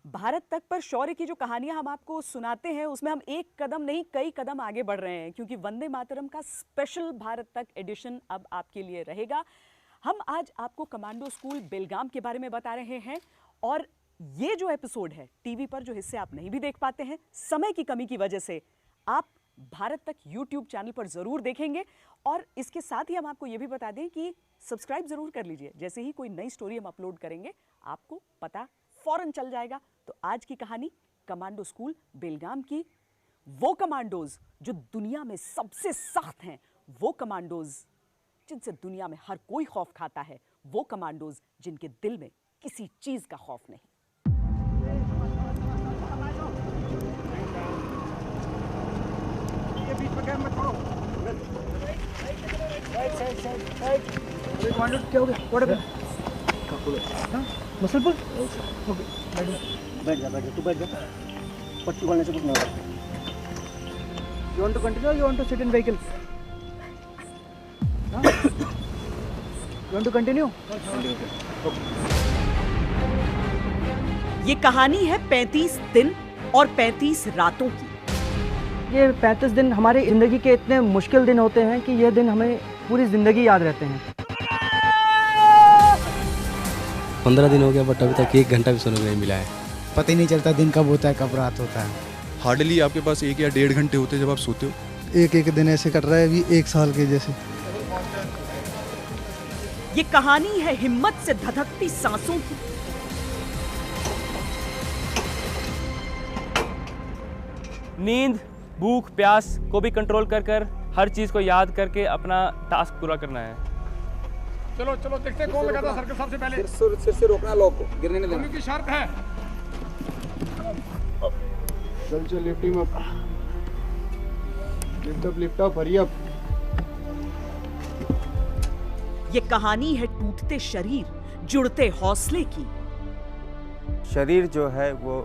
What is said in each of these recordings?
भारत तक पर शौर्य की जो कहानियां हम आपको सुनाते हैं उसमें हम एक कदम नहीं कई कदम आगे बढ़ रहे हैं, क्योंकि वंदे मातरम का स्पेशल भारत तक एडिशन अब आपके लिए रहेगा। हम आज आपको कमांडो स्कूल बेलगाम के बारे में बता रहे हैं और ये जो एपिसोड है टीवी पर जो हिस्से आप नहीं भी देख पाते हैं समय की कमी की वजह से, आप भारत तक यूट्यूब चैनल पर जरूर देखेंगे। और इसके साथ ही हम आपको यह भी बता दें कि सब्सक्राइब जरूर कर लीजिए, जैसे ही कोई नई स्टोरी हम अपलोड करेंगे आपको पता फौरन चल जाएगा। तो आज की कहानी कमांडो स्कूल बेलगाम की, वो कमांडोज जो दुनिया में सबसे सख्त हैं, वो कमांडोज जिनसे दुनिया में हर कोई खौफ खाता है, वो कमांडोज जिनके दिल में किसी चीज का खौफ नहीं। क्या हो गया? मसल पुल? ओके, बैठ जा, तू बैठ जा। पट्टी खोलने से कुछ नहीं होगा। You want to continue or you want to sit in vehicle? You want to continue? ये कहानी है 35 दिन और 35 रातों की। ये 35 दिन हमारी जिंदगी के इतने मुश्किल दिन होते हैं कि ये दिन हमें पूरी जिंदगी याद रहते हैं। 15 दिन हो गया बट अभी तक 1 घंटा भी सोने को नहीं मिला है। पता ही नहीं चलता दिन कब होता है कब रात होता है। हार्डली आपके पास 1 या 1.5 घंटे होते हैं जब आप सोते हो। एक दिन ऐसे कट रहा है अभी 1 साल के जैसे। ये कहानी है हिम्मत से धधकती सांसों की, नींद, भूख, प्यास को भी कंट्रोल कर हर चीज को याद करके अपना टास्क पूरा करना है। चलो चलो देखते हैं कौन लगाता सर्कल सबसे पहले। सिर से रोकना लॉक को, गिरने नहीं देना। की शर्त है। चल lift him up, lift up, hurry up. ये कहानी है टूटते शरीर, जुड़ते हौसले की। शरीर जो है वो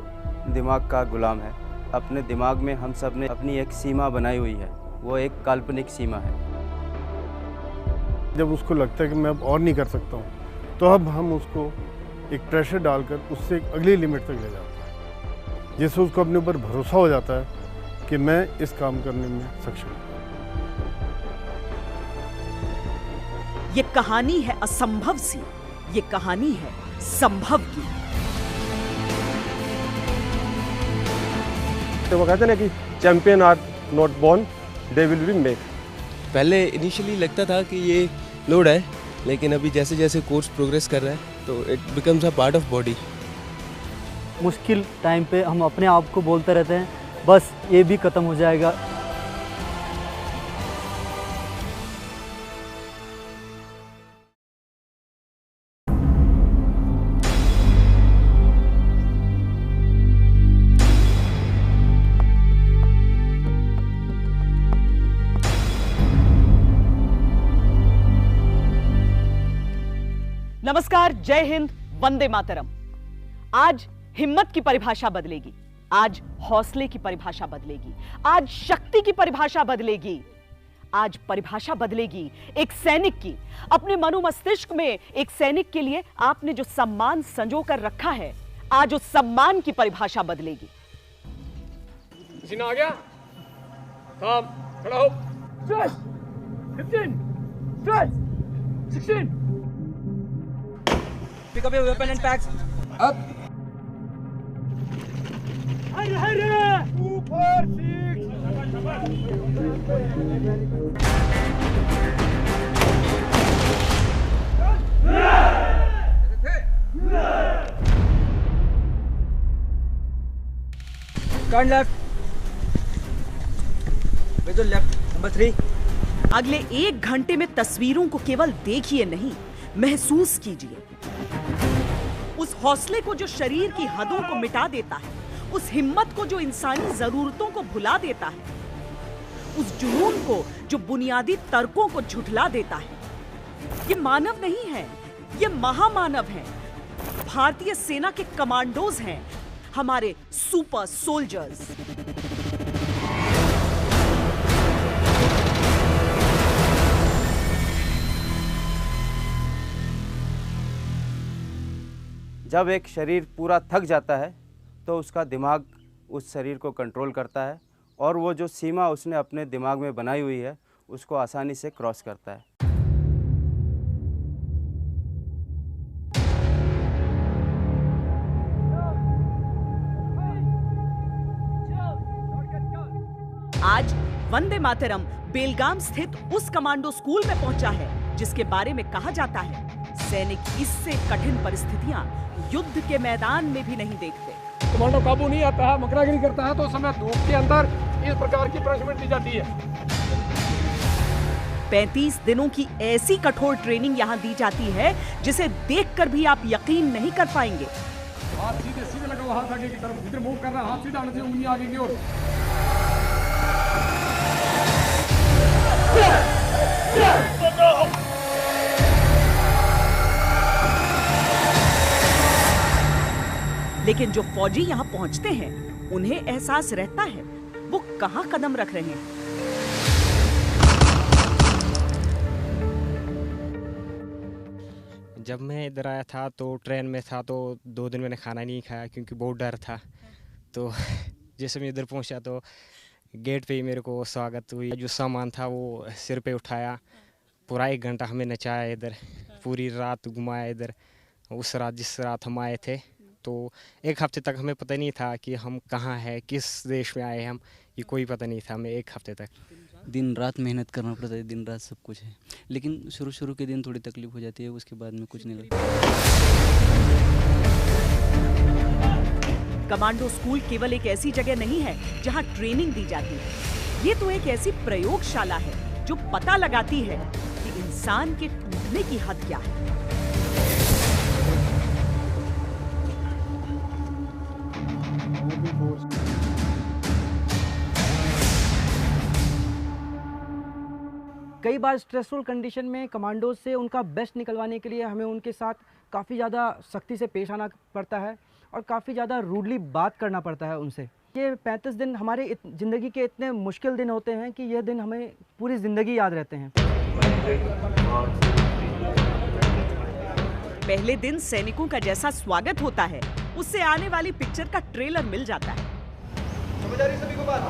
दिमाग का गुलाम है। अपने दिमाग में हम सब ने अपनी एक सीमा बनाई हुई है, वो एक काल्पनिक सीमा है। जब उसको लगता है कि मैं अब और नहीं कर सकता हूँ, तो अब हम उसको एक प्रेशर डालकर उससे एक अगली लिमिट तक ले जाते हैं, जिससे उसको अपने ऊपर भरोसा हो जाता है कि मैं इस काम करने में सक्षम हूँ। ये कहानी है असंभव सी, ये कहानी है संभव की। तो वो कहते हैं ना कि champion are not born, they will be made. पहले इनिशियली लगता था कि ये लोड है, लेकिन अभी जैसे जैसे कोर्स प्रोग्रेस कर रहा है तो it becomes a part of body. मुश्किल टाइम पे हम अपने आप को बोलते रहते हैं बस ये भी खत्म हो जाएगा। नमस्कार, जय हिंद, वंदे मातरम। आज हिम्मत की परिभाषा बदलेगी, आज हौसले की परिभाषा बदलेगी, आज शक्ति की परिभाषा बदलेगी, आज परिभाषा बदलेगी एक सैनिक की। अपने मनोमस्तिष्क में एक सैनिक के लिए आपने जो सम्मान संजो कर रखा है, आज उस सम्मान की परिभाषा बदलेगी। पसीना आ गया? काम, खड़ा हो। 15, 16। Pick up your weapon and packs. Up. हरे ऊपर 6। Turn left. With the left, number 3. अगले 1 घंटे में तस्वीरों को केवल देखिए नहीं, महसूस कीजिए। उस हौसले को जो शरीर की हदों को मिटा देता है, उस हिम्मत को जो इंसानी जरूरतों को भुला देता है, उस जुनून को जो बुनियादी तर्कों को झुठला देता है। ये मानव नहीं है, ये महामानव है। भारतीय सेना के कमांडोज हैं, हमारे सुपर सोल्जर्स। जब एक शरीर पूरा थक जाता है तो उसका दिमाग उस शरीर को कंट्रोल करता है और वो जो सीमा उसने अपने दिमाग में बनाई हुई है उसको आसानी से क्रॉस करता है। आज वंदे मातरम बेलगाम स्थित उस कमांडो स्कूल में पहुंचा है जिसके बारे में कहा जाता है सैनिक इससे कठिन परिस्थितियां युद्ध के मैदान में भी नहीं देखते। कमांडो काबू नहीं आता है, मकरागिरी करता है तो उस समय धूप के अंदर इस प्रकार की पनिशमेंट दी जाती है। 35 दिनों की ऐसी कठोर ट्रेनिंग यहाँ दी जाती है जिसे देखकर भी आप यकीन नहीं कर पाएंगे। हाथ सीधे सीधे लगा हुआ, हाथ आगे की तरफ इधर मूव कर रहा है, हाथ सीधा आने से उंगली आगे की ओर। लेकिन जो फौजी यहाँ पहुंचते हैं उन्हें एहसास रहता है वो कहाँ कदम रख रहे हैं। जब मैं इधर आया था तो ट्रेन में था तो 2 दिन मैंने खाना नहीं खाया क्योंकि बहुत डर था। तो जैसे मैं इधर पहुंचा तो गेट पे ही मेरे को स्वागत हुई, जो सामान था वो सिर पे उठाया, पूरा 1 घंटा हमें नचाया इधर, पूरी रात घुमाया इधर। उस रात जिस रात हम आए थे तो 1 हफ्ते तक हमें पता नहीं था कि हम कहाँ हैं, किस देश में आए हम, ये कोई पता नहीं था हमें 1 हफ्ते तक। दिन रात मेहनत करना पड़ता है, दिन रात सब कुछ है, लेकिन शुरू के दिन थोड़ी तकलीफ हो जाती है, उसके बाद में कुछ नहीं लगता। कमांडो स्कूल केवल एक ऐसी जगह नहीं है जहां ट्रेनिंग दी जाती है, ये तो एक ऐसी प्रयोगशाला है जो पता लगाती है कि इंसान के टूटने की हद क्या है। कई बार स्ट्रेसफुल कंडीशन में कमांडोज से उनका बेस्ट निकलवाने के लिए हमें उनके साथ काफ़ी ज़्यादा सख्ती से पेश आना पड़ता है और काफ़ी ज़्यादा रूडली बात करना पड़ता है उनसे। ये 35 दिन हमारे ज़िंदगी के इतने मुश्किल दिन होते हैं कि यह दिन हमें पूरी ज़िंदगी याद रहते हैं। पहले दिन सैनिकों का जैसा स्वागत होता है उससे आने वाली पिक्चर का ट्रेलर मिल जाता है। समझ आ रही सभी को बात?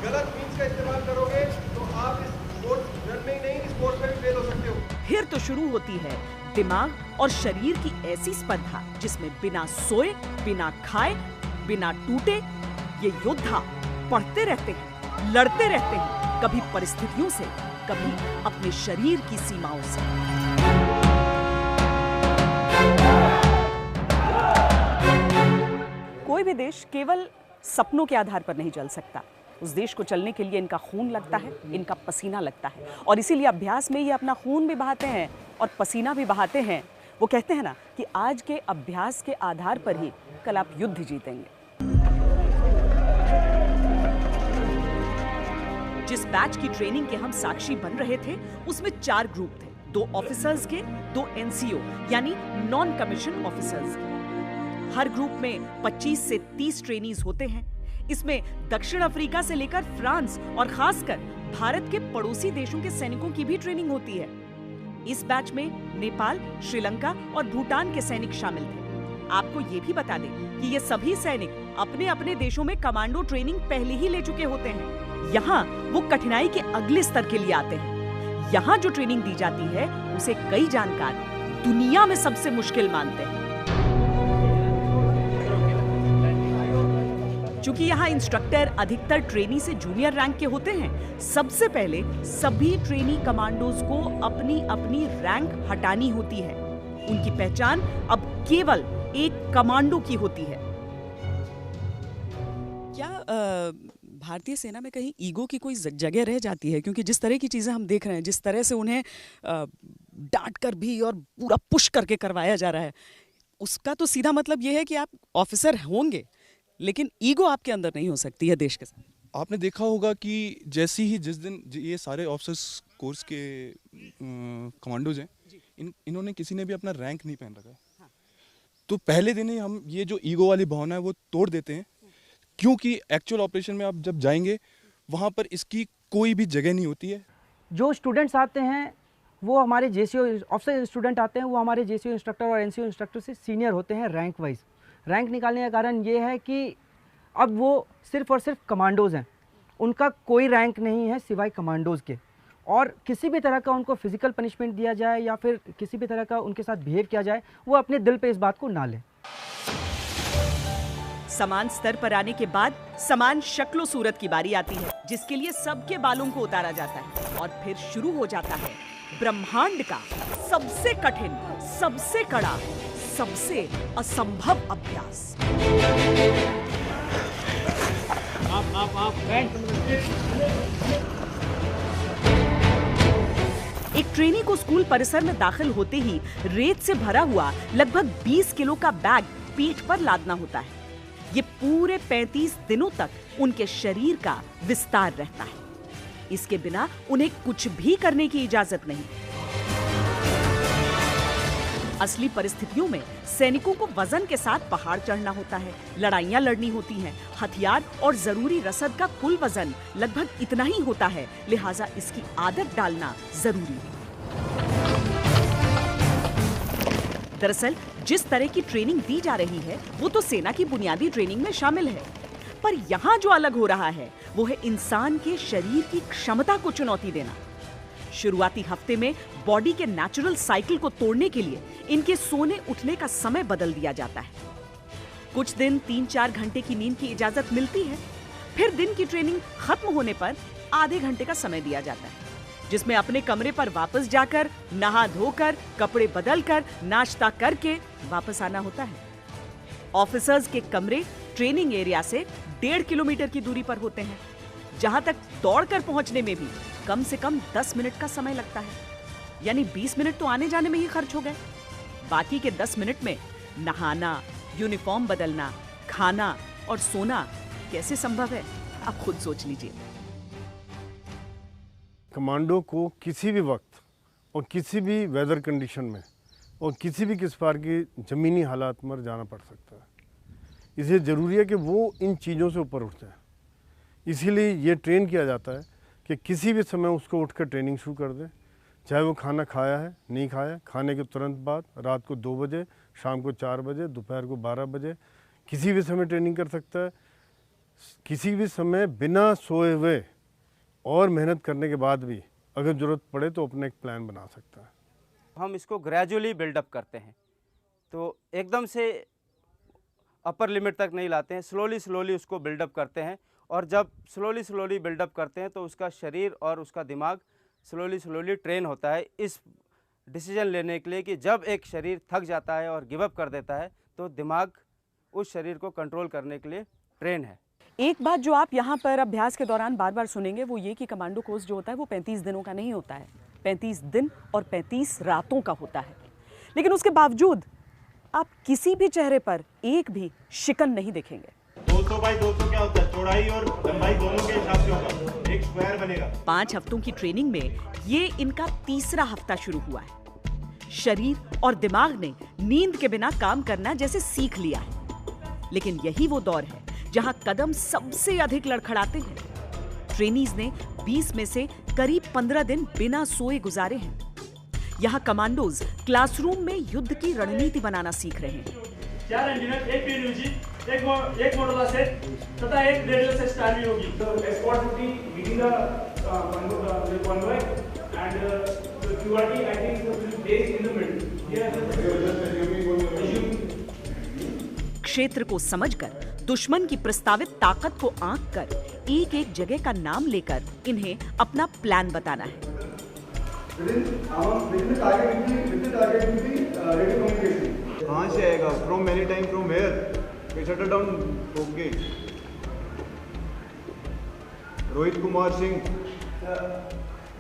गलत मीन्स का इस्तेमाल करोगे तो आप इस स्पोर्ट्स रन में ही नहीं, स्पोर्ट्स में भी फेल हो सकते हो। फिर तो शुरू होती है दिमाग और शरीर की ऐसी स्पर्धा जिसमें बिना सोए, बिना खाए, बिना टूटे ये योद्धा पढ़ते रहते हैं, लड़ते रहते हैं, कभी परिस्थितियों से, कभी अपने शरीर की सीमाओं से। कोई भी देश केवल सपनों के आधार पर नहीं चल सकता। उस देश को चलने के लिए इनका खून लगता है, इनका पसीना लगता है, और इसीलिए अभ्यास में ये अपना खून भी बहाते हैं और पसीना भी बहाते हैं। वो कहते हैं ना कि आज के अभ्यास के आधार पर ही कल आप युद्ध जीतेंगे। जिस बैच की ट्रेनिंग के हम साक्षी बन रहे थे उसमें 4 ग्रुप थे, 2 ऑफिसर्स के, 2 एनसीओ यानी नॉन कमीशन ऑफिसर्स के। हर ग्रुप में 25 से 30 ट्रेनीज होते हैं। इसमें दक्षिण अफ्रीका से लेकर फ्रांस और खासकर भारत के पड़ोसी देशों के सैनिकों की भी ट्रेनिंग होती है। इस बैच में नेपाल, श्रीलंका और भूटान के सैनिक शामिल थे। आपको ये भी बता दें कि ये सभी सैनिक अपने अपने देशों में कमांडो ट्रेनिंग पहले ही ले चुके होते हैं। यहाँ वो कठिनाई के अगले स्तर के लिए आते हैं। यहाँ जो ट्रेनिंग दी जाती है उसे कई जानकार दुनिया में सबसे मुश्किल मानते हैं। चूंकि यहाँ इंस्ट्रक्टर अधिकतर ट्रेनी से जूनियर रैंक के होते हैं, सबसे पहले सभी ट्रेनी कमांडोज को अपनी अपनी रैंक हटानी होती है। उनकी पहचान अब केवल एक कमांडो की होती है। क्या भारतीय सेना में कहीं ईगो की कोई जगह रह जाती है? क्योंकि जिस तरह की चीजें हम देख रहे हैं, जिस तरह से उन्हें डांट कर भी और पूरा पुश करके करवाया जा रहा है, उसका तो सीधा मतलब यह है कि आप ऑफिसर होंगे लेकिन ईगो आपके अंदर नहीं हो सकती है देश के साथ। आपने देखा होगा कि जैसे ही जिस दिन ये सारे ऑफिसर्स कोर्स के कमांडोज हैं, इन्होंने किसी ने भी अपना रैंक नहीं पहन रखा है। हाँ। तो पहले दिन ही हम ये जो ईगो वाली भावना है वो तोड़ देते हैं, क्योंकि एक्चुअल ऑपरेशन में आप जब जाएंगे वहाँ पर इसकी कोई भी जगह नहीं होती है। जो स्टूडेंट्स आते हैं वो हमारे जेसीओ ऑफिसर स्टूडेंट आते हैं, वो हमारे जेसीओ इंस्ट्रक्टर और एनसीओ इंस्ट्रक्टर से सीनियर होते हैं रैंक वाइज। रैंक निकालने का कारण ये है कि अब वो सिर्फ़ और सिर्फ कमांडोज़ हैं, उनका कोई रैंक नहीं है सिवाय कमांडोज़ के। और किसी भी तरह का उनको फिज़िकल पनिशमेंट दिया जाए या फिर किसी भी तरह का उनके साथ बिहेव किया जाए, वो अपने दिल पे इस बात को ना लें। समान स्तर पर आने के बाद समान शक्लो सूरत की बारी आती है, जिसके लिए सबके बालों को उतारा जाता है और फिर शुरू हो जाता है ब्रह्मांड का सबसे कठिन, सबसे कड़ा, सबसे असंभव अभ्यास। एक ट्रेनी को स्कूल परिसर में दाखिल होते ही रेत से भरा हुआ लगभग 20 किलो का बैग पीठ पर लादना होता है। ये पूरे 35 दिनों तक उनके शरीर का विस्तार रहता है। इसके बिना उन्हें कुछ भी करने की इजाजत नहीं। असली परिस्थितियों में सैनिकों को वजन के साथ पहाड़ चढ़ना होता है, लड़ाइयां लड़नी होती हैं, हथियार और जरूरी रसद का कुल वजन लगभग इतना ही होता है, लिहाजा इसकी आदत डालना जरूरी है। दरअसल जिस तरह की ट्रेनिंग दी जा रही है वो तो सेना की बुनियादी ट्रेनिंग में शामिल है, पर यहाँ जो अलग हो रहा है वो है इंसान के शरीर की क्षमता को चुनौती देना। शुरुआती हफ्ते में बॉडी के नेचुरल साइकिल को तोड़ने के लिए इनके सोने उठने का समय बदल दिया जाता है। कुछ दिन 3-4 घंटे की नींद की इजाजत मिलती है, फिर दिन की ट्रेनिंग खत्म होने पर आधे घंटे का समय दिया जाता है, जिसमें अपने कमरे पर वापस जाकर नहा धोकर कपड़े बदलकर नाश्ता करके वापस आना होता है। ऑफिसर्स के कमरे ट्रेनिंग एरिया से 1.5 किलोमीटर की दूरी पर होते हैं, जहां तक दौड़कर पहुंचने में भी कम से कम 10 मिनट का समय लगता है। यानी 20 मिनट तो आने जाने में ही खर्च हो गए। बाकी के 10 मिनट में नहाना, यूनिफॉर्म बदलना, खाना और सोना कैसे संभव है, आप खुद सोच लीजिए। कमांडो को किसी भी वक्त और किसी भी वेदर कंडीशन में और किसी भी किस प्रकार की ज़मीनी हालात में जाना पड़ सकता है। इसलिए ज़रूरी है कि वो इन चीज़ों से ऊपर उठ जाए। इसीलिए ये ट्रेन किया जाता है कि किसी भी समय उसको उठकर ट्रेनिंग शुरू कर दें, चाहे वो खाना खाया है, नहीं खाया, खाने के तुरंत बाद, रात को 2 बजे, शाम को 4 बजे, दोपहर को 12 बजे, किसी भी समय ट्रेनिंग कर सकता है। किसी भी समय बिना सोए हुए और मेहनत करने के बाद भी अगर ज़रूरत पड़े तो अपना एक प्लान बना सकता है। हम इसको ग्रेजुअली बिल्डअप करते हैं, तो एकदम से अपर लिमिट तक नहीं लाते हैं, स्लोली उसको बिल्डअप करते हैं। और जब स्लोली बिल्डअप करते हैं तो उसका शरीर और उसका दिमाग स्लोली ट्रेन होता है इस डिसीजन लेने के लिए कि जब एक शरीर थक जाता है और गिव अप कर देता है तो दिमाग उस शरीर को कंट्रोल करने के लिए ट्रेन है। एक बात जो आप यहाँ पर अभ्यास के दौरान बार बार सुनेंगे वो ये कि कमांडो कोर्स जो होता है वो 35 दिनों का नहीं होता है, 35 दिन और 35 रातों का होता है। लेकिन उसके बावजूद आप किसी भी चेहरे पर एक भी शिकन नहीं देखेंगे। 200 बाई 200 क्या होता है? चौड़ाई और लंबाई दोनों के हिसाब से होगा, एक स्क्वायर बनेगा। 5 हफ्तों की ट्रेनिंग में ये इनका तीसरा हफ्ता शुरू हुआ है। शरीर और दिमाग ने नींद के बिना काम करना जैसे सीख लिया है। लेकिन यही वो दौर है जहां कदम सबसे अधिक लड़खड़ाते हैं। ट्रेनीज ने 20 में से करीब 15 दिन बिना सोए गुजारे हैं। यहाँ कमांडोज क्लासरूम में युद्ध की रणनीति बनाना सीख रहे हैं। 4 इंजीनियर, एक पीएनयूजी, एक मॉडल सेट तथा एक रेडियो से स्टार्ट होगी। तो escort duty leading the convoy and the QRT I think will base in the middle. क्षेत्र को समझकर दुश्मन की प्रस्तावित ताकत को आंक कर एक जगह का नाम लेकर इन्हें अपना प्लान बताना है। कहाँ से आएगा? From many time, from where? Shuttle down okay. Rohit Kumar Singh,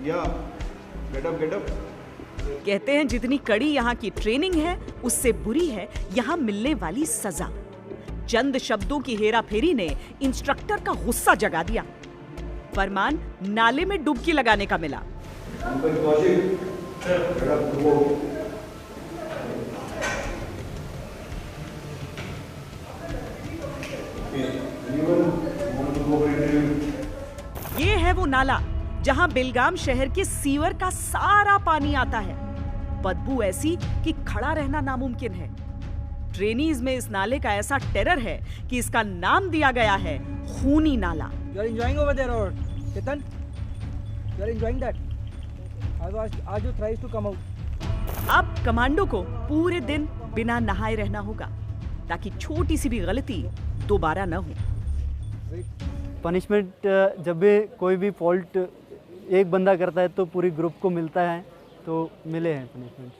या गेट अप। कहते हैं जितनी कड़ी यहाँ की ट्रेनिंग है उससे बुरी है यहाँ मिलने वाली सजा। चंद शब्दों की हेराफेरी ने इंस्ट्रक्टर का गुस्सा जगा दिया। फरमान नाले में डुबकी लगाने का मिला। ये है वो नाला जहां बेलगाम शहर के सीवर का सारा पानी आता है। बदबू ऐसी कि खड़ा रहना नामुमकिन है। ट्रेनीज में इस नाले का ऐसा टेरर है कि इसका नाम दिया गया है खूनी नाला। You are enjoying over there, or Ketan? You are enjoying that? As you tries to come out. अब कमांडो को पूरे दिन बिना नहाए रहना होगा ताकि छोटी सी भी गलती दोबारा न हो। पनिशमेंट जब भी कोई भी फॉल्ट एक बंदा करता है तो पूरी ग्रुप को मिलता है, तो मिले हैं पनिशमेंट।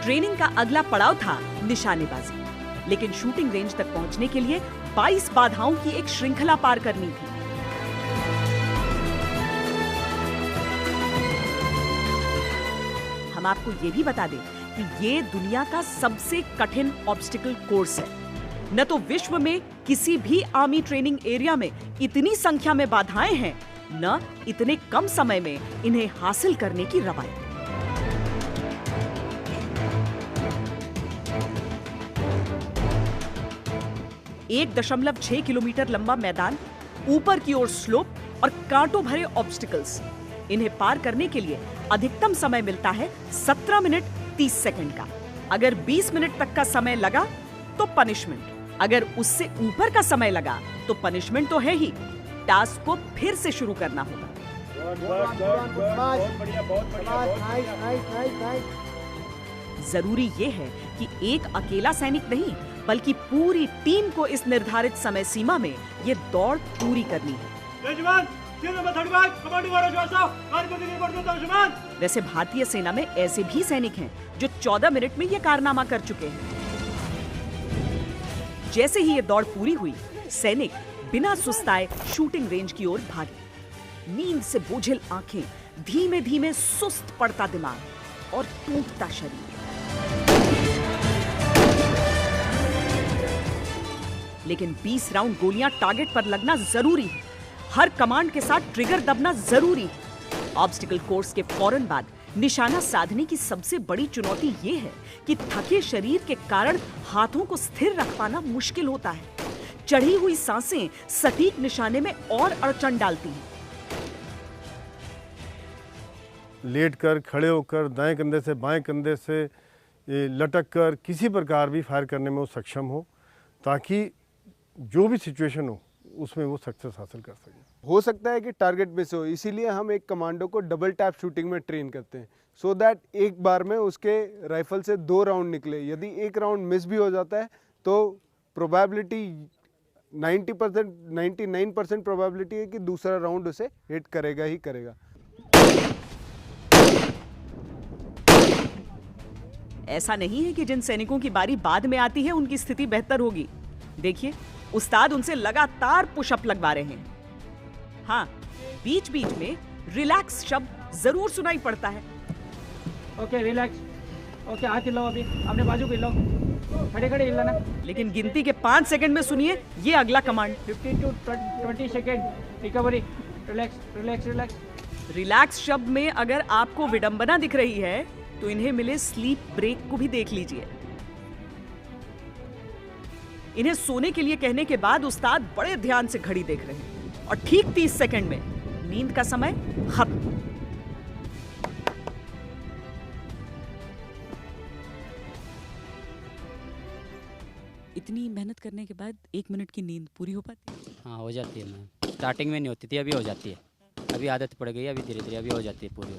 ट्रेनिंग का अगला पड़ाव था निशानेबाजी, लेकिन शूटिंग रेंज तक पहुंचने के लिए 22 बाधाओं की एक श्रृंखला पार करनी थी। हम आपको ये भी बता दें कि ये दुनिया का सबसे कठिन ऑब्स्टिकल कोर्स है। न तो विश्व में किसी भी आर्मी ट्रेनिंग एरिया में इतनी संख्या में बाधाएं हैं, न इतने कम समय में इन्हें हासिल करने की रवायत। 1.6 किलोमीटर लंबा मैदान, ऊपर की ओर स्लोप और कांटों भरे ऑब्स्टिकल्स। इन्हें पार करने के लिए अधिकतम समय मिलता है 17 मिनट 30 सेकंड का। अगर 20 मिनट तक का समय लगा तो पनिशमेंट, अगर उससे ऊपर का समय लगा तो पनिशमेंट तो है ही, टास्क को फिर से शुरू करना होगा। जरूरी ये है कि एक अकेला सैनिक नहीं बल्कि पूरी टीम को इस निर्धारित समय सीमा में ये दौड़ पूरी करनी है। वैसे भारतीय सेना में ऐसे भी सैनिक हैं जो 14 मिनट में ये कारनामा कर चुके हैं। जैसे ही ये दौड़ पूरी हुई, सैनिक बिना सुस्ताए शूटिंग रेंज की ओर भागे। नींद से बोझिल आंखें, धीमे धीमे सुस्त पड़ता दिमाग और टूटता शरीर। लेकिन 20 राउंड गोलियां टारगेट पर लगना जरूरी है। हर कमांड के साथ ट्रिगर दबना जरूरी है। ऑब्स्टिकल कोर्स के फौरन बाद निशाना साधने की सबसे बड़ी चुनौती ये है कि थके शरीर के कारण हाथों को स्थिर रख पाना मुश्किल होता है। चढ़ी हुई सांसें सटीक निशाने में और अड़चन डालती हैं। लेटकर, खड़े होकर, दाएं कंधे से बाएं कंधे से लटक कर किसी प्रकार भी फायर करने में वो सक्षम हो, ताकि जो भी सिचुएशन हो उसमें वो सक्सेस हासिल कर सके। हो सकता है कि टारगेट मिस हो, इसीलिए हम एक कमांडो को डबल टैप शूटिंग में ट्रेन करते हैं, सो दैट एक बार में उसके राइफल से 2 राउंड निकले। यदि एक राउंड मिस भी हो जाता है तो प्रोबेबिलिटी 90%, 99% प्रोबेबिलिटी है कि दूसरा राउंड उसे हिट करेगा ही करेगा। ऐसा नहीं है कि जिन सैनिकों की बारी बाद में आती है उनकी स्थिति बेहतर होगी। देखिए, उस्ताद उनसे लगातार पुशअप लगवा रहे हैं। हाँ, बीच बीच में रिलैक्स शब्द जरूर सुनाई पड़ता है। Okay, relax. ओके, हाथ हिलाओ, अभी अपने बाजू को हिलाओ, खड़े खड़े हिलाना। लेकिन गिनती के 5 सेकंड में सुनिए ये अगला command. 15 to 20 second recovery. Relax relax relax. Relax शब्द में अगर आपको विडंबना दिख रही है तो इन्हें मिले स्लीप ब्रेक को भी देख लीजिए। इन्हें सोने के लिए कहने के बाद उस्ताद बड़े ध्यान से घड़ी देख रहे हैं और ठीक 30 सेकंड में नींद का समय खत्म। इतनी मेहनत करने के बाद 1 मिनट की नींद पूरी हो पाती है? हाँ, हो जाती है मैम। स्टार्टिंग में नहीं होती थी, अभी हो जाती है। अभी आदत पड़ गई है, अभी धीरे धीरे अभी हो जाती है पूरी।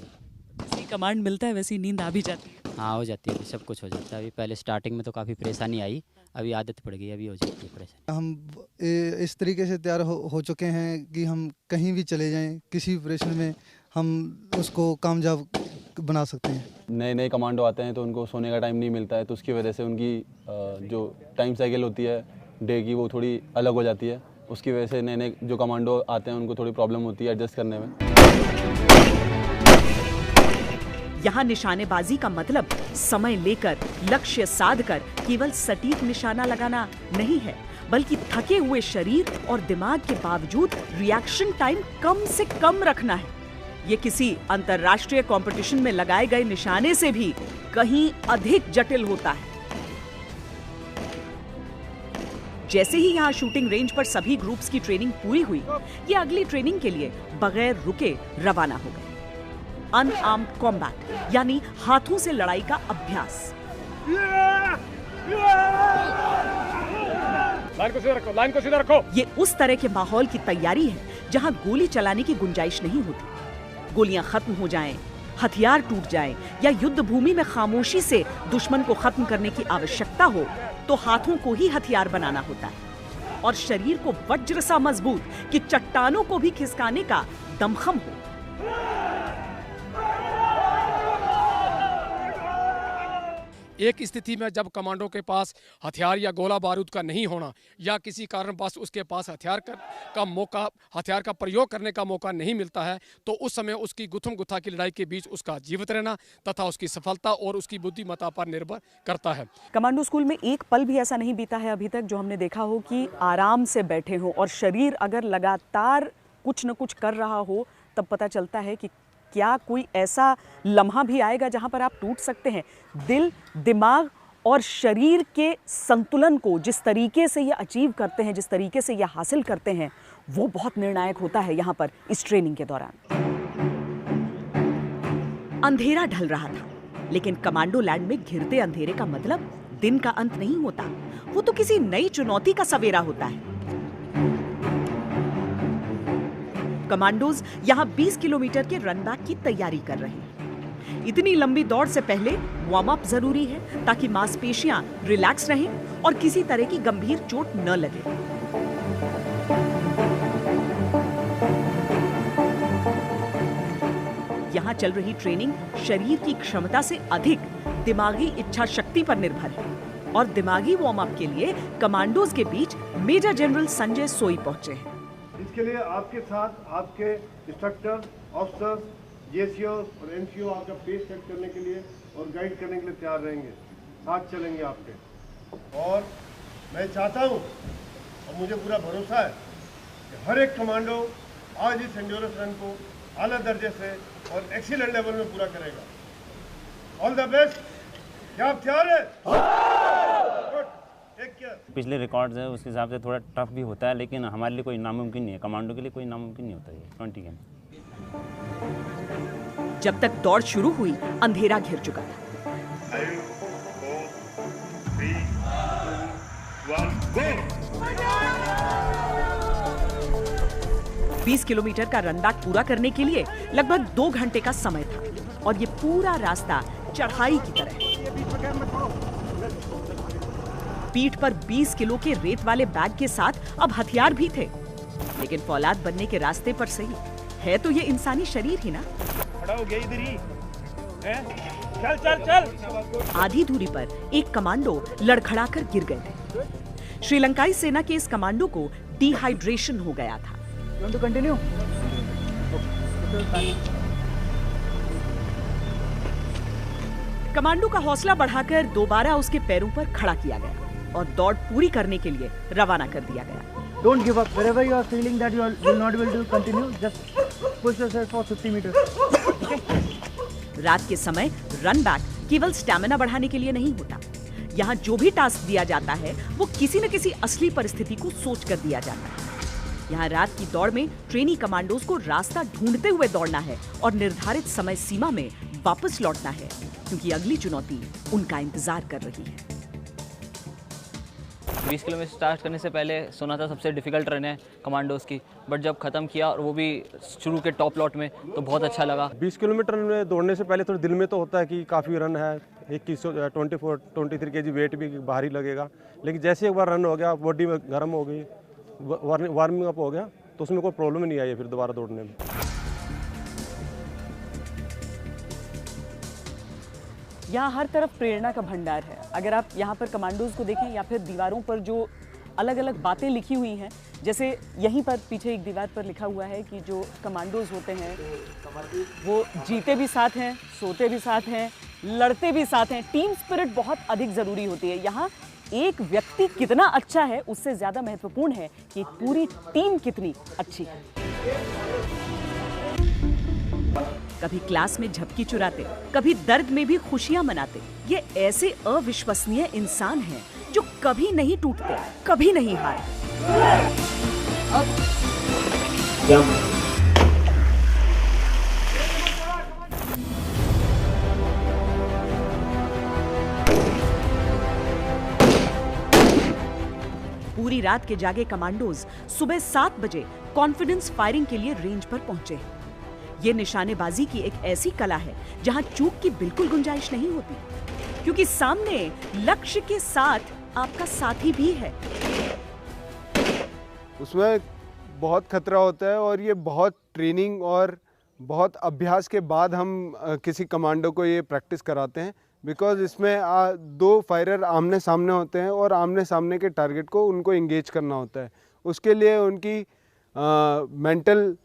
जैसे कमांड मिलता है वैसी नींद आ भी जाती है? हाँ, हो जाती है, अभी सब कुछ हो जाता है। अभी पहले स्टार्टिंग में तो काफ़ी परेशानी आई, अभी आदत पड़ गई, अभी हो जाती है परेशानी। हम इस तरीके से तैयार हो चुके हैं कि हम कहीं भी चले जाएं, किसी भी ऑपरेशन में हम उसको कामयाब बना सकते हैं। नए नए कमांडो आते हैं तो उनको सोने का टाइम नहीं मिलता है, तो उसकी वजह से उनकी जो टाइम साइकिल होती है डे की, वो थोड़ी अलग हो जाती है। उसकी वजह से नए नए जो कमांडो आते हैं उनको थोड़ी प्रॉब्लम होती है एडजस्ट करने में। यहाँ निशानेबाजी का मतलब समय लेकर, लक्ष्य साधकर केवल सटीक निशाना लगाना नहीं है, बल्कि थके हुए शरीर और दिमाग के बावजूद रिएक्शन टाइम कम से कम रखना है। ये किसी अंतर्राष्ट्रीय कंपटीशन में लगाए गए निशाने से भी कहीं अधिक जटिल होता है। जैसे ही यहाँ शूटिंग रेंज पर सभी ग्रुप्स की ट्रेनिंग पूरी हुई, ये अगली ट्रेनिंग के लिए बगैर रुके रवाना हो गए। अनआर्म्ड कॉम्बैट यानी हाथों से लड़ाई का अभ्यास। लाइन को सीधा रखो, लाइन को सीधा रखो। ये उस तरह के माहौल की तैयारी है जहां गोली चलाने की गुंजाइश नहीं होती। गोलियां खत्म हो जाएं, हथियार टूट जाएं या युद्ध भूमि में खामोशी से दुश्मन को खत्म करने की आवश्यकता हो तो हाथों को ही हथियार बनाना होता है और शरीर को वज्र सा मजबूत कि चट्टानों को भी खिसकाने का दमखम हो। एक स्थिति में जब कमांडो के पास हथियार या गोला बारूद का नहीं होना या किसी कारणवश उसके पास हथियार का प्रयोग करने का मौका नहीं मिलता है तो उस समय उसकी गुथम गुथा की लड़ाई के बीच उसका जीवित रहना तथा उसकी सफलता और उसकी बुद्धिमत्ता पर निर्भर करता है। कमांडो स्कूल में एक पल भी ऐसा नहीं बीता है अभी तक जो हमने देखा हो कि आराम से बैठे हो, और शरीर अगर लगातार कुछ न कुछ कर रहा हो तब पता चलता है कि क्या कोई ऐसा लम्हा भी आएगा जहां पर आप टूट सकते हैं। दिल, दिमाग और शरीर के संतुलन को जिस तरीके से ये अचीव करते हैं, जिस तरीके से ये हासिल करते हैं, वो बहुत निर्णायक होता है यहाँ पर इस ट्रेनिंग के दौरान। अंधेरा ढल रहा था, लेकिन कमांडो लैंड में घिरते अंधेरे का मतलब दिन का अंत नहीं होता, वो तो किसी नई चुनौती का सवेरा होता है। कमांडोज यहाँ 20 किलोमीटर के रन बैक की तैयारी कर रहे हैं। इतनी लंबी दौड़ से पहले वार्म अप जरूरी है ताकि मांसपेशियां रिलैक्स रहें और किसी तरह की गंभीर चोट न लगे। यहाँ चल रही ट्रेनिंग शरीर की क्षमता से अधिक दिमागी इच्छा शक्ति पर निर्भर है और दिमागी वार्म अप के लिए कमांडोज के बीच मेजर जनरल संजय सोई पहुंचे हैं। इसके लिए आपके साथ आपके इंस्ट्रक्टर, ऑफिसर्स, जेसीओ और एनसीओ आपका पेस सेट करने के लिए और गाइड करने के लिए तैयार रहेंगे, साथ चलेंगे आपके। और मैं चाहता हूं और मुझे पूरा भरोसा है कि हर एक कमांडो आज इस एंड्योरेंस रन को आला दर्जे से और एक्सीलेंट लेवल में पूरा करेगा। All the best. क्या आप तैयार हैं? पिछले रिकॉर्ड्स है उसके हिसाब से थोड़ा टफ भी होता है, लेकिन हमारे लिए कोई नामुमकिन नहीं है, कमांडो के लिए कोई नामुमकिन नहीं होता है 20 गेम। जब तक दौड़ शुरू हुई अंधेरा घिर चुका था। 20 किलोमीटर का रन बैक पूरा करने के लिए लगभग 2 घंटे का समय था और ये पूरा रास्ता चढ़ाई की तरह है। पीठ पर 20 किलो के रेत वाले बैग के साथ अब हथियार भी थे, लेकिन फौलाद बनने के रास्ते पर सही है तो ये इंसानी शरीर ही ना। खड़ा हो गया इधर ही, चल चल चल। आधी दूरी पर एक कमांडो लड़खड़ाकर गिर गए थे। श्रीलंकाई सेना के इस कमांडो को डिहाइड्रेशन हो गया था। कंटिन्यू। कमांडो का हौसला बढ़ाकर दोबारा उसके पैरों पर खड़ा किया गया और दौड़ पूरी करने के लिए रवाना कर दिया गया। Don't give up. Wherever you are feeling that you will not be able to continue, just push yourself for 50 meters. रात के समय रन बैक केवल स्टैमिना बढ़ाने के लिए नहीं होता। यहाँ जो भी टास्क दिया जाता है वो किसी न किसी असली परिस्थिति को सोच कर दिया जाता है। यहाँ रात की दौड़ में ट्रेनी कमांडोज को रास्ता ढूंढते हुए दौड़ना है और निर्धारित समय सीमा में वापस लौटना है, क्योंकि अगली चुनौती उनका इंतजार कर रही है। 20 किलोमीटर स्टार्ट करने से पहले सुना था सबसे डिफिकल्ट रन है कमांडोज की, बट जब ख़त्म किया और वो भी शुरू के टॉप लॉट में तो बहुत अच्छा लगा। 20 किलोमीटर में दौड़ने से पहले थोड़ा दिल में तो होता है कि काफ़ी रन है, 23 kg वेट भी भारी लगेगा, लेकिन जैसे एक बार रन हो गया, बॉडी में गर्म हो गई, वार्मिंग अप हो गया, तो उसमें कोई प्रॉब्लम नहीं आई है फिर दोबारा दौड़ने में। यहाँ हर तरफ प्रेरणा का भंडार है। अगर आप यहाँ पर कमांडोज को देखें या फिर दीवारों पर जो अलग अलग बातें लिखी हुई हैं, जैसे यहीं पर पीछे एक दीवार पर लिखा हुआ है कि जो कमांडोज होते हैं वो जीते भी साथ हैं, सोते भी साथ हैं, लड़ते भी साथ हैं। टीम स्पिरिट बहुत अधिक ज़रूरी होती है। यहाँ एक व्यक्ति कितना अच्छा है उससे ज़्यादा महत्वपूर्ण है कि पूरी टीम कितनी अच्छी है। कभी क्लास में झपकी चुराते, कभी दर्द में भी खुशियां मनाते, ये ऐसे अविश्वसनीय इंसान हैं जो कभी नहीं टूटते, कभी नहीं हारते। पूरी रात के जागे कमांडोज सुबह 7 बजे कॉन्फिडेंस फायरिंग के लिए रेंज पर पहुंचे हैं। ये निशानेबाजी की एक ऐसी कला है जहां चूक की बिल्कुल गुंजाइश नहीं होती, क्योंकि सामने लक्ष्य के साथ आपका साथी भी है। उसमें बहुत खतरा होता है और ये बहुत ट्रेनिंग और बहुत अभ्यास के बाद हम किसी कमांडो को ये प्रैक्टिस कराते हैं, बिकॉज इसमें 2 फायरर आमने सामने होते हैं और आमने सामने के टारगेट को उनको इंगेज करना होता है। उसके लिए उनकी mental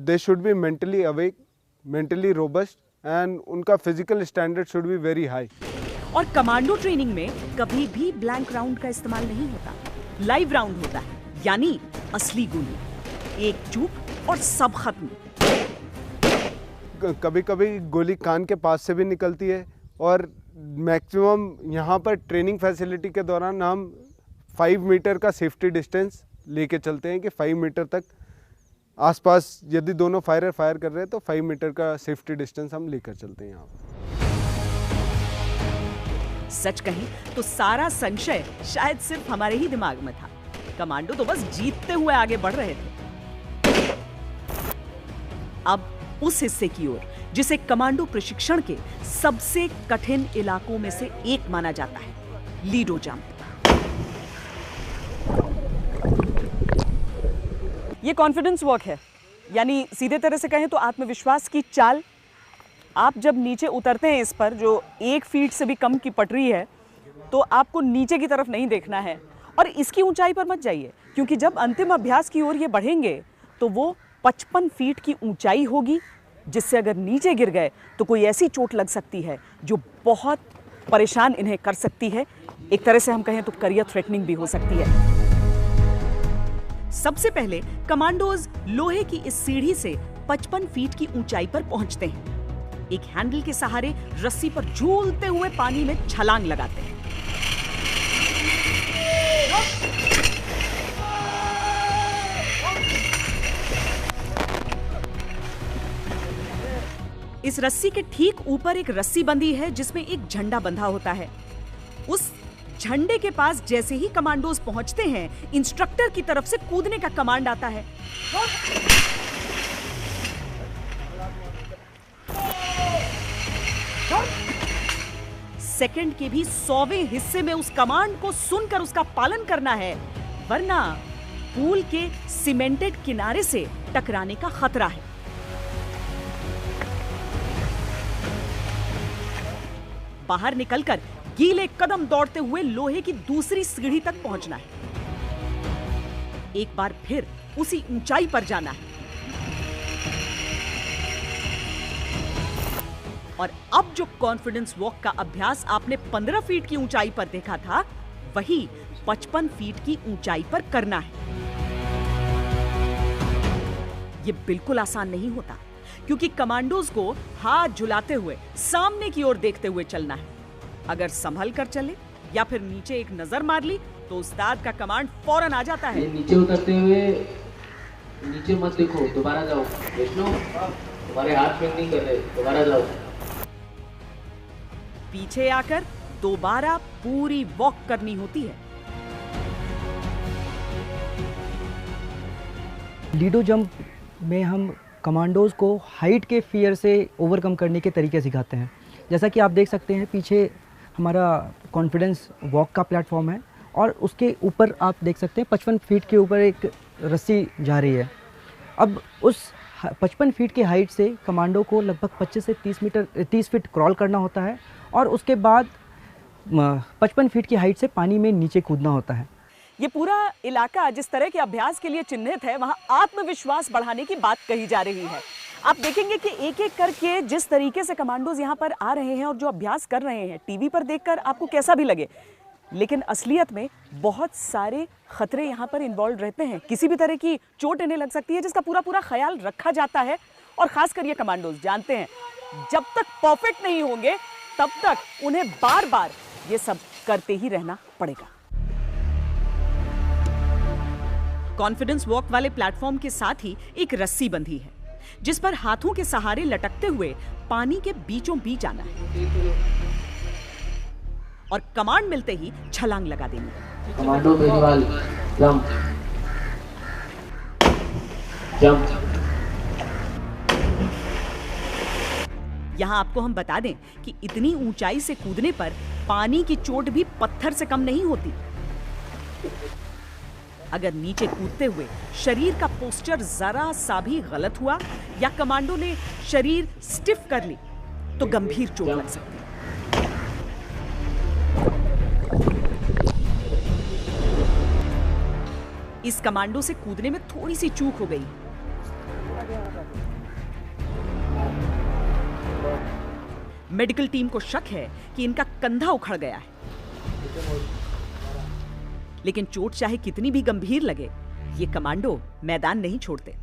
they should be mentally awake, mentally robust and उनका physical standard should be very high. और कमांडो ट्रेनिंग में कभी भी ब्लैंक राउंड का इस्तेमाल नहीं होता, लाइव राउंड होता है, यानी असली गोली। एक चूक और सब खत्म। कभी कभी गोली कान के पास से भी निकलती है और मैक्सिमम यहाँ पर ट्रेनिंग फैसिलिटी के दौरान हम 5 मीटर का सेफ्टी डिस्टेंस लेके चलते हैं कि 5 मीटर तक आसपास यदि दोनों फायर कर रहे हैं तो 5 मीटर का सेफ्टी डिस्टेंस हम लेकर चलते हैं यहाँ पर। सच कहें तो सारा संशय शायद सिर्फ हमारे ही दिमाग में था। कमांडो तो बस जीतते हुए आगे बढ़ रहे थे। अब उस हिस्से की ओर जिसे कमांडो प्रशिक्षण के सबसे कठिन इलाकों में से एक माना जाता है, लीडो जंप। ये कॉन्फिडेंस वॉक है, यानी सीधे तरह से कहें तो आत्मविश्वास की चाल। आप जब नीचे उतरते हैं इस पर, जो 1 फीट से भी कम की पटरी है, तो आपको नीचे की तरफ नहीं देखना है और इसकी ऊंचाई पर मत जाइए, क्योंकि जब अंतिम अभ्यास की ओर ये बढ़ेंगे तो वो 55 फीट की ऊंचाई होगी, जिससे अगर नीचे गिर गए तो कोई ऐसी चोट लग सकती है जो बहुत परेशान इन्हें कर सकती है। एक तरह से हम कहें तो करियर थ्रेटनिंग भी हो सकती है। सबसे पहले कमांडोज लोहे की इस सीढ़ी से 55 फीट की ऊंचाई पर पहुंचते हैं। एक हैंडल के सहारे रस्सी पर झूलते हुए पानी में छलांग लगाते हैं। इस रस्सी के ठीक ऊपर एक रस्सी बंधी है जिसमें एक झंडा बंधा होता है। उस झंडे के पास जैसे ही कमांडोज पहुंचते हैं, इंस्ट्रक्टर की तरफ से कूदने का कमांड आता है। सेकंड के भी 100वें हिस्से में उस कमांड को सुनकर उसका पालन करना है, वरना पूल के सीमेंटेड किनारे से टकराने का खतरा है। बाहर निकलकर गीले कदम दौड़ते हुए लोहे की दूसरी सीढ़ी तक पहुंचना है। एक बार फिर उसी ऊंचाई पर जाना है। और अब जो कॉन्फिडेंस वॉक का अभ्यास आपने 15 फीट की ऊंचाई पर देखा था, वही 55 फीट की ऊंचाई पर करना है। यह बिल्कुल आसान नहीं होता, क्योंकि कमांडोज को हाथ झुलाते हुए सामने की ओर देखते हुए चलना है। अगर संभल कर चले या फिर नीचे एक नजर मार ली तो उस्ताद का कमांड फौरन आ जाता है। नीचे उतरते हुए नीचे मत देखो, दोबारा जाओ। विष्णु, तुम्हारे हाथ में नहीं कर रहे, दोबारा जाओ। पीछे आकर दोबारा पूरी वॉक करनी होती है। लीडो जंप में हम कमांडोज को हाइट के फियर से ओवरकम करने के तरीके सिखाते हैं। जैसा कि आप देख सकते हैं, पीछे हमारा कॉन्फिडेंस वॉक का प्लेटफॉर्म है और उसके ऊपर आप देख सकते हैं 55 फीट के ऊपर एक रस्सी जा रही है। अब उस 55 फीट की हाइट से कमांडो को लगभग 25 से 30 फीट क्रॉल करना होता है और उसके बाद 55 फीट की हाइट से पानी में नीचे कूदना होता है। ये पूरा इलाका जिस तरह के अभ्यास के लिए चिन्हित है, वहाँ आत्मविश्वास बढ़ाने की बात कही जा रही है। आप देखेंगे कि एक एक करके जिस तरीके से कमांडोज यहाँ पर आ रहे हैं और जो अभ्यास कर रहे हैं, टीवी पर देखकर आपको कैसा भी लगे, लेकिन असलियत में बहुत सारे खतरे यहाँ पर इन्वॉल्व रहते हैं। किसी भी तरह की चोट इन्हें लग सकती है, जिसका पूरा पूरा ख्याल रखा जाता है। और खासकर ये कमांडोज जानते हैं, जब तक परफेक्ट नहीं होंगे तब तक उन्हें बार बार ये सब करते ही रहना पड़ेगा। कॉन्फिडेंस वॉक वाले प्लेटफॉर्म के साथ ही एक रस्सी बंधी है, जिस पर हाथों के सहारे लटकते हुए पानी के बीचों बीच आना है और कमांड मिलते ही छलांग लगा देनी है। Commando Beniwal jump jump. यहाँ आपको हम बता दें कि इतनी ऊंचाई से कूदने पर पानी की चोट भी पत्थर से कम नहीं होती। अगर नीचे कूदते हुए शरीर का पोस्चर जरा सा भी गलत हुआ या कमांडो ने शरीर स्टिफ कर ली तो गंभीर चोट लग सकती है। इस कमांडो से कूदने में थोड़ी सी चूक हो गई। मेडिकल टीम को शक है कि इनका कंधा उखड़ गया है, लेकिन चोट चाहे कितनी भी गंभीर लगे, ये कमांडो मैदान नहीं छोड़ते।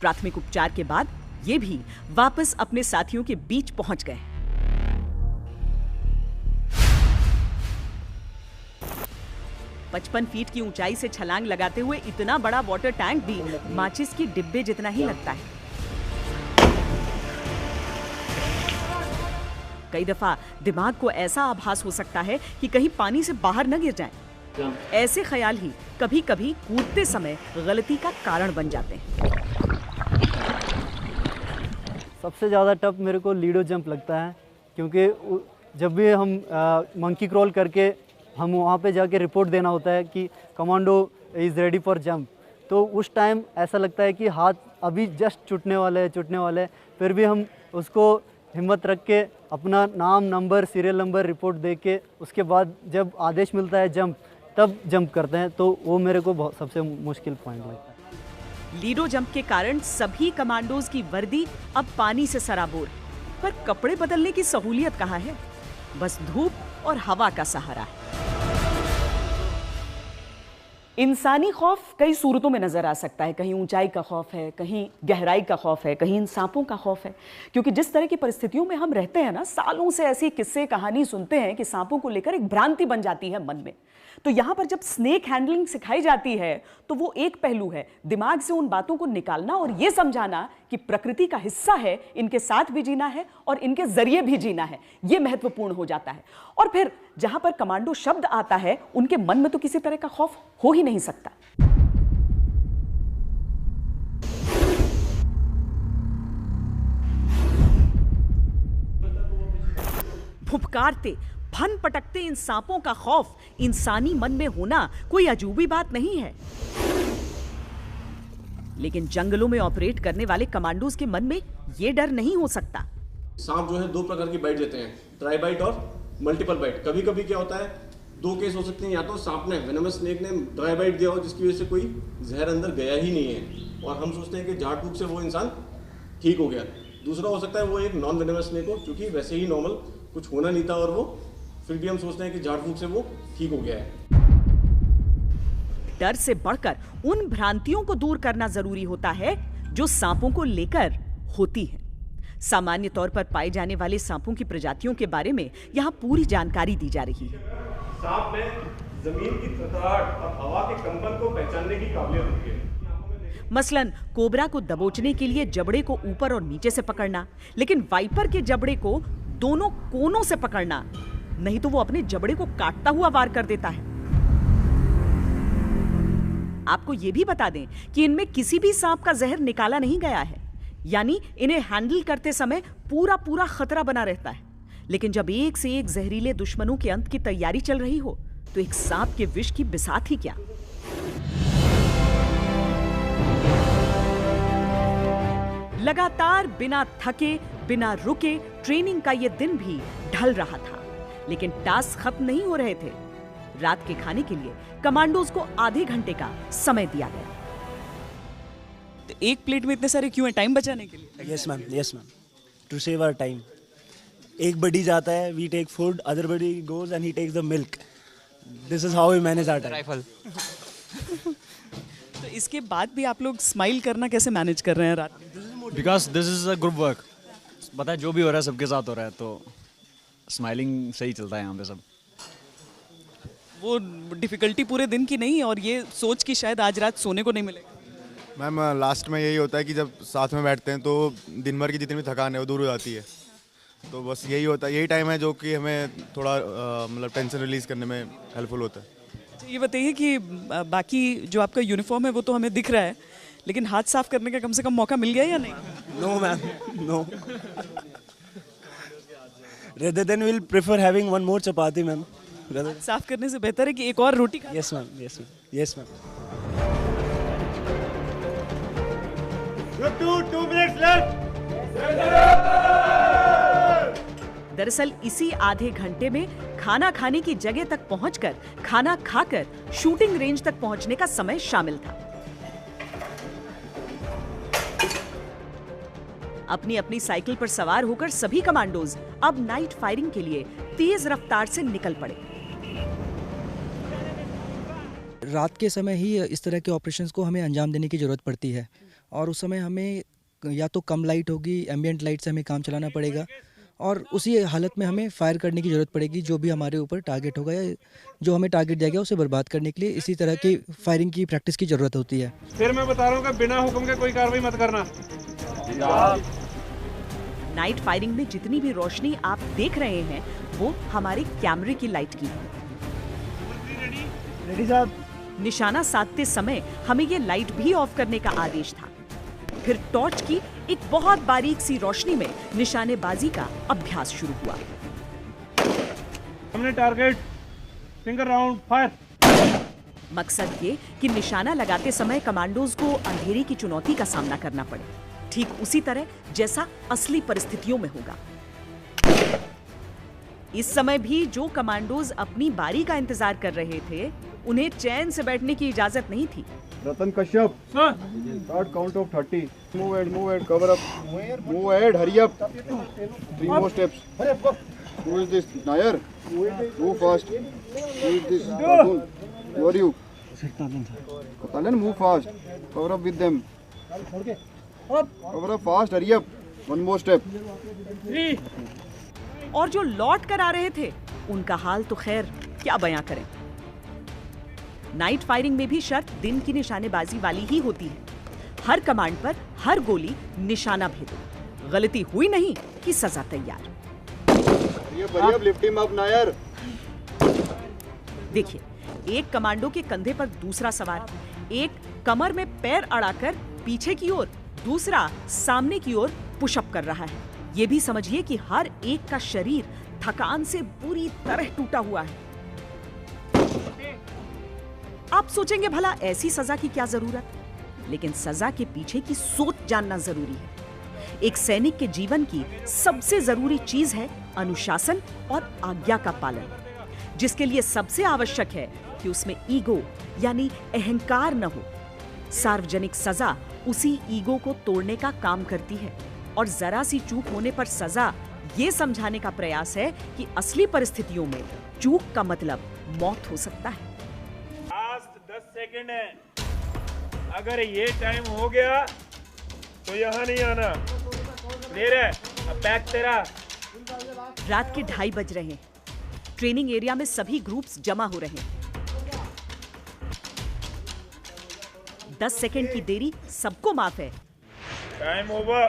प्राथमिक उपचार के बाद ये भी वापस अपने साथियों के बीच पहुंच गए। पचपन फीट की ऊंचाई से छलांग लगाते हुए इतना बड़ा वाटर टैंक भी माचिस की डिब्बे जितना ही लगता है। कई दफा दिमाग को ऐसा आभास हो सकता है कि कहीं पानी से बाहर न गिर जाएं। ऐसे ख्याल ही कभी कभी कूदते समय गलती का कारण बन जाते हैं। सबसे ज़्यादा टफ मेरे को लीडो जंप लगता है, क्योंकि जब भी हम मंकी क्रॉल करके हम वहाँ पे जाके रिपोर्ट देना होता है कि commando is ready for jump, तो उस टाइम ऐसा लगता है कि हाथ अभी जस्ट छूटने वाले हैं, फिर भी हम उसको हिम्मत रख के अपना नाम, नंबर, सीरियल नंबर, रिपोर्ट दे के उसके बाद जब आदेश मिलता है जंप, तब जंप करते हैं। तो वो मेरे को बहुत सबसे मुश्किल पॉइंट लगता है। लीडो जंप के कारण सभी कमांडोज की वर्दी अब पानी से सराबोर, पर कपड़े बदलने की सहूलियत कहाँ है? बस धूप और हवा का सहारा है। इंसानी खौफ कई सूरतों में नजर आ सकता है। कहीं ऊंचाई का खौफ है, कहीं गहराई का खौफ है, कहीं इन सांपों का खौफ है। क्योंकि जिस तरह की परिस्थितियों में हम रहते हैं ना, सालों से ऐसी किस्से कहानी सुनते हैं कि सांपों को लेकर एक भ्रांति बन जाती है मन में। तो यहाँ पर जब स्नेक हैंडलिंग सिखाई जाती है तो वो एक पहलू है, दिमाग से उन बातों को निकालना और ये समझाना कि प्रकृति का हिस्सा है, इनके साथ भी जीना है और इनके जरिए भी जीना है, ये महत्वपूर्ण हो जाता है। और फिर जहां पर कमांडो शब्द आता है, उनके मन में तो किसी तरह का खौफ हो ही नहीं सकता। फुफकारते, फन पटकते इन सांपों का खौफ इंसानी मन में होना कोई अजूबी बात नहीं है। लेकिन जंगलों में ऑपरेट करने वाले कमांडोज के मन में यह डर नहीं हो सकता। सांप जो है दो प्रकार की बाइट देते हैं, ट्राई बाइट और मल्टीपल बाइट। कभी कभी क्या होता है, दो केस हो सकते हैं, या तो सांप ने, वेनमस स्नेक ने ड्राई बाइट दिया हो जिसकी वजह से कोई जहर अंदर गया ही नहीं है और हम सोचते हैं कि झाड़ फूक से वो इंसान ठीक हो गया। दूसरा हो सकता है वो एक नॉन वेनमस स्नेक हो, क्योंकि वैसे ही नॉर्मल कुछ होना नहीं था और वो फिर भी हम सोचते हैं कि झाड़ फूक से वो ठीक हो गया है। डर से बढ़कर उन भ्रांतियों को दूर करना जरूरी होता है जो सांपों को लेकर होती है। सामान्य तौर पर पाए जाने वाले सांपों की प्रजातियों के बारे में यहाँ पूरी जानकारी दी जा रही है। सांप में जमीन की थरथराहट और हवा के कंपन को पहचानने की काबिलियत होती है। मसलन कोबरा को दबोचने के लिए जबड़े को ऊपर और नीचे से पकड़ना, लेकिन वाइपर के जबड़े को दोनों कोनों से पकड़ना, नहीं तो वो अपने जबड़े को काटता हुआ वार कर देता है। आपको ये भी बता दें कि इनमें किसी भी सांप का जहर निकाला नहीं गया है, यानी इन्हें हैंडल करते समय पूरा खतरा बना रहता है। लेकिन जब एक से एक जहरीले दुश्मनों के अंत की तैयारी चल रही हो तो एक सांप के विष की बिसात ही क्या। लगातार बिना थके, बिना रुके ट्रेनिंग का ये दिन भी ढल रहा था, लेकिन टास्क खत्म नहीं हो रहे थे। रात के खाने के लिए कमांडोज को आधे घंटे का समय दिया गया। तो एक प्लेट में इतने सारे क्यों हैं? टाइम बचाने के लिए? Yes ma'am, to save our time. एक बडी जाता है, we take food, other buddy goes and he takes the milk. This is how we manage our time. तो इसके बाद भी आप लोग स्माइल करना कैसे मैनेज कर रहे हैं रात में? Because this is a group work. पता है जो भी हो रहा है सबके साथ हो रहा है, तो स्माइलिंग सही चलता है यहाँ पे सब। वो डिफिकल्टी पूरे दिन की नहीं, और ये सोच कि शायद आज रात सोने को नहीं मिलेगा। मैम लास्ट में यही होता है कि जब साथ में बैठते हैं तो दिन भर की जितनी भी थकान है वो दूर हो जाती है। तो बस यही होता है, यही टाइम है जो कि हमें थोड़ा मतलब टेंशन रिलीज करने में हेल्पफुल होता है। अच्छा, ये बताइए कि बाकी जो आपका यूनिफॉर्म है वो तो हमें दिख रहा है, लेकिन हाथ साफ करने का कम से कम मौका मिल गया या नहीं? No, ma'am. No. Rather than we'll prefer having one more chapati, ma'am. हाथ साफ करने से बेहतर है कि एक और रोटी खा। Yes, ma'am. Yes, ma'am. Yes, ma'am. Group 2 minutes left. दरअसल इसी आधे घंटे में खाना खाने की जगह तक पहुंचकर खाना खाकर शूटिंग रेंज तक पहुंचने का समय शामिल था। अपनी अपनी साइकिल पर सवार होकर सभी कमांडोज अब नाइट फायरिंग के लिए तेज रफ्तार से निकल पड़े। रात के समय ही इस तरह के ऑपरेशंस को हमें अंजाम देने की ज़रूरत पड़ती है और उस समय हमें या तो कम लाइट होगी, एम्बियंट लाइट से हमें काम चलाना पड़ेगा और उसी हालत में हमें फायर करने की ज़रूरत पड़ेगी जो भी हमारे ऊपर टारगेट होगा या जो हमें टारगेट दिया गया उसे बर्बाद करने के लिए इसी तरह की फायरिंग की प्रैक्टिस की ज़रूरत होती है। फिर मैं बता रहा हूँ कि बिना हुक्म के कोई कार्रवाई मत करना। नाइट फायरिंग में जितनी भी रोशनी आप देख रहे हैं वो हमारे कैमरे की लाइट की है। रेडी साहब। निशाना साधते समय हमें ये लाइट भी ऑफ करने का आदेश था। फिर टॉर्च की एक बहुत बारीक सी रोशनी में निशानेबाजी का अभ्यास शुरू हुआ। हमने टारगेट, सिंगल राउंड, फायर। मकसद ये कि निशाना लगाते समय कमांडोज को अंधेरे की चुनौती का सामना करना पड़े, ठीक उसी तरह जैसा असली परिस्थितियों में होगा। इस समय भी जो कमांडोज अपनी बारी का इंतजार कर रहे थे उन्हें चैन से बैठने की इजाजत नहीं थी। रतन Kashyap, start count of 30. Move ahead, cover up. Move ahead, hurry up. 3 more steps. Who is this? Nair? Move fast. Who is this? Arjun? Who are you? Talan, move fast. Cover up with them. Cover up fast, hurry up. 1 more step. और जो लौट कर आ रहे थे उनका हाल तो खैर क्या बयां करें। नाइट फायरिंग में भी शर्त दिन की निशानेबाजी वाली ही होती है। हर कमांड पर हर गोली निशाना भेदो, गलती हुई नहीं कि सजा तैयार। देखिए, एक कमांडो के कंधे पर दूसरा सवार, एक कमर में पैर अड़ाकर पीछे की ओर, दूसरा सामने की ओर पुशअप कर रहा है। ये भी समझिए कि हर एक का शरीर थकान से पूरी तरह टूटा हुआ है। आप सोचेंगे भला ऐसी सजा की क्या जरूरत, लेकिन सजा के पीछे की सोच जानना जरूरी है। एक सैनिक के जीवन की सबसे जरूरी चीज है अनुशासन और आज्ञा का पालन, जिसके लिए सबसे आवश्यक है कि उसमें ईगो यानी अहंकार न हो। सार्वजनिक सजा उसी ईगो को तोड़ने का काम करती है और जरा सी चूक होने पर सजा ये समझाने का प्रयास है कि असली परिस्थितियों में चूक का मतलब मौत हो सकता है। 10 सेकंड है। अगर ये टाइम हो गया तो यहाँ नहीं आना। क्लियर है? अब बैक तेरा। रात के 2:30 बज रहे हैं। ट्रेनिंग एरिया में सभी ग्रुप्स जमा हो रहे हैं। 10 सेकंड की देरी सबको माफ है। Time over.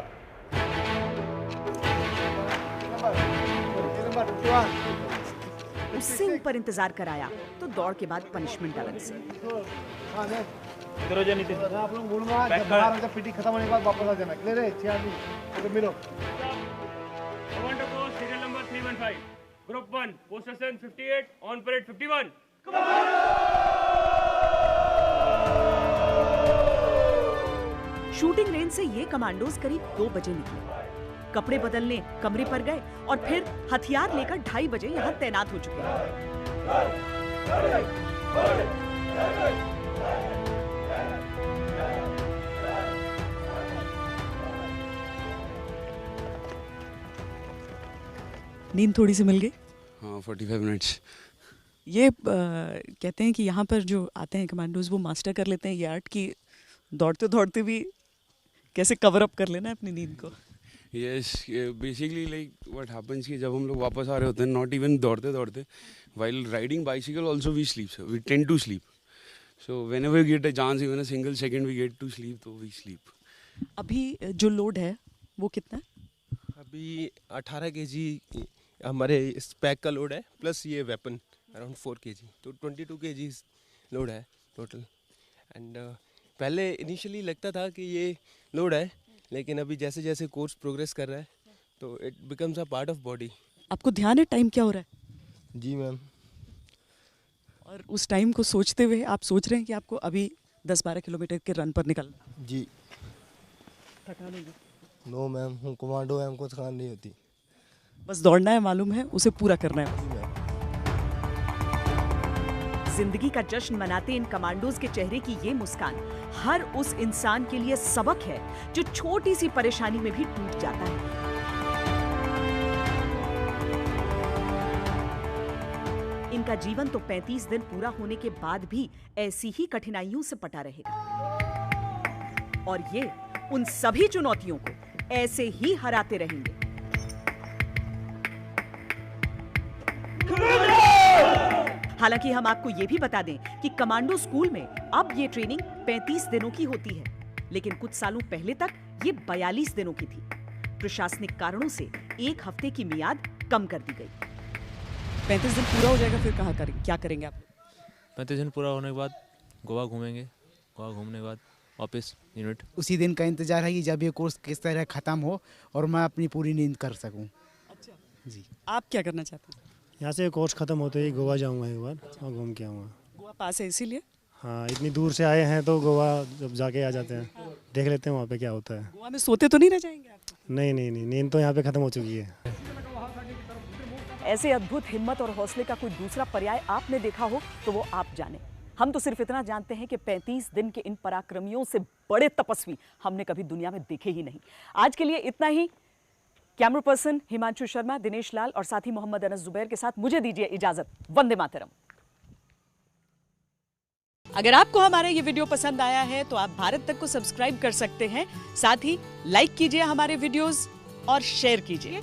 उससे ऊपर इंतजार कराया तो दौड़ के बाद पनिशमेंट अलग से। इधर हो जा नीचे। आप लोग बोलूंगा जब बाहर का पीटी खत्म होने के बाद वापस आ जाना। क्लियर है? 6 आदमी तो मिलो। कमांडो को serial number 315, group 1, पोस्टेशन 58, on parade 51। Shooting range से ये कमांडोज करीब 2 बजे निकले। कपड़े बदलने कमरे पर गए और फिर हथियार लेकर 2:30 बजे यहाँ तैनात हो चुके हैं। नींद थोड़ी सी मिल गई? हाँ, 45 मिनट्स। ये कहते हैं कि यहाँ पर जो आते हैं कमांडोज वो मास्टर कर लेते हैं ये आर्ट की दौड़ते दौड़ते भी कैसे कवर अप कर लेना है अपनी नींद को। Yes, basically like what happens कि जब हम लोग वापस आ रहे होते हैं, नॉट इवन दौड़ते दौड़ते, while riding bicycle also we sleep, we tend to sleep. So whenever we get a chance, even a single second we get to sleep, तो वी स्लीप। अभी जो लोड है वो कितना है? अभी 18 kg हमारे इस पैक का लोड है, प्लस ये वेपन अराउंड 4 kg, तो 22 kg लोड है टोटल। एंड पहले इनिशियली लगता था कि ये लोड है, लेकिन अभी जैसे जैसे कोर्स प्रोग्रेस कर रहा है तो it becomes a part of body. आपको ध्यान है टाइम क्या हो रहा है? जी मैम। और उस टाइम को सोचते हुए आप सोच रहे हैं कि आपको अभी 10-12 किलोमीटर के रन पर निकलना? जी। थकान होगी? नो मैम, हम कमांडो हैं, हमको थकान नहीं होती। बस दौड़ना है, मालूम है, उसे पूरा करना है। जिंदगी का जश्न मनाते इन कमांडोज के चेहरे की ये मुस्कान हर उस इंसान के लिए सबक है जो छोटी सी परेशानी में भी टूट जाता है। इनका जीवन तो 35 दिन पूरा होने के बाद भी ऐसी ही कठिनाइयों से पटा रहेगा और ये उन सभी चुनौतियों को ऐसे ही हराते रहेंगे। हालांकि हम आपको ये भी बता दें कि कमांडो स्कूल में अब ये ट्रेनिंग 35 दिनों की होती है, लेकिन कुछ सालों पहले तक ये 42 दिनों की थी। प्रशासनिक कारणों से 1 हफ्ते की मियाद कम कर दी गई। 35 दिन पूरा हो जाएगा, फिर क्या करेंगे आप? 35 दिन पूरा होने के बाद गोवा घूमेंगे, गोवा घूमने के बाद वापस यूनिट। उसी दिन का इंतजार है कि जब ये कोर्स किस तरह खत्म हो और मैं अपनी पूरी नींद कर सकूं। अच्छा जी। आप क्या करना चाहते हैं? यहाँ से कोर्स ख़त्म होते ही गोवा जाऊँगा एक बार और घूम के आऊँगा। गोवा पास है इसीलिए? हाँ, इतनी दूर से आए हैं तो गोवा जब जाके आ जाते हैं, देख लेते हैं वहाँ पे क्या होता है। गोवा में सोते तो नहीं रह जाएंगे आप? नहीं, नींद तो यहाँ पे ख़त्म हो चुकी है। ऐसे अद्भुत हिम्मत और हौसले का कोई दूसरा पर्याय आपने देखा हो तो वो आप जाने। हम तो सिर्फ इतना जानते हैं कि 35 दिन के इन पराक्रमियों से बड़े तपस्वी हमने कभी दुनिया में देखे ही नहीं। आज के लिए इतना ही। कैमरा पर्सन हिमांशु शर्मा, दिनेश लाल और साथी मोहम्मद अनस जुबैर के साथ मुझे दीजिए इजाजत। वंदे मातरम। अगर आपको हमारा ये वीडियो पसंद आया है तो आप भारत तक को सब्सक्राइब कर सकते हैं। साथ ही लाइक कीजिए हमारे वीडियोस और शेयर कीजिए।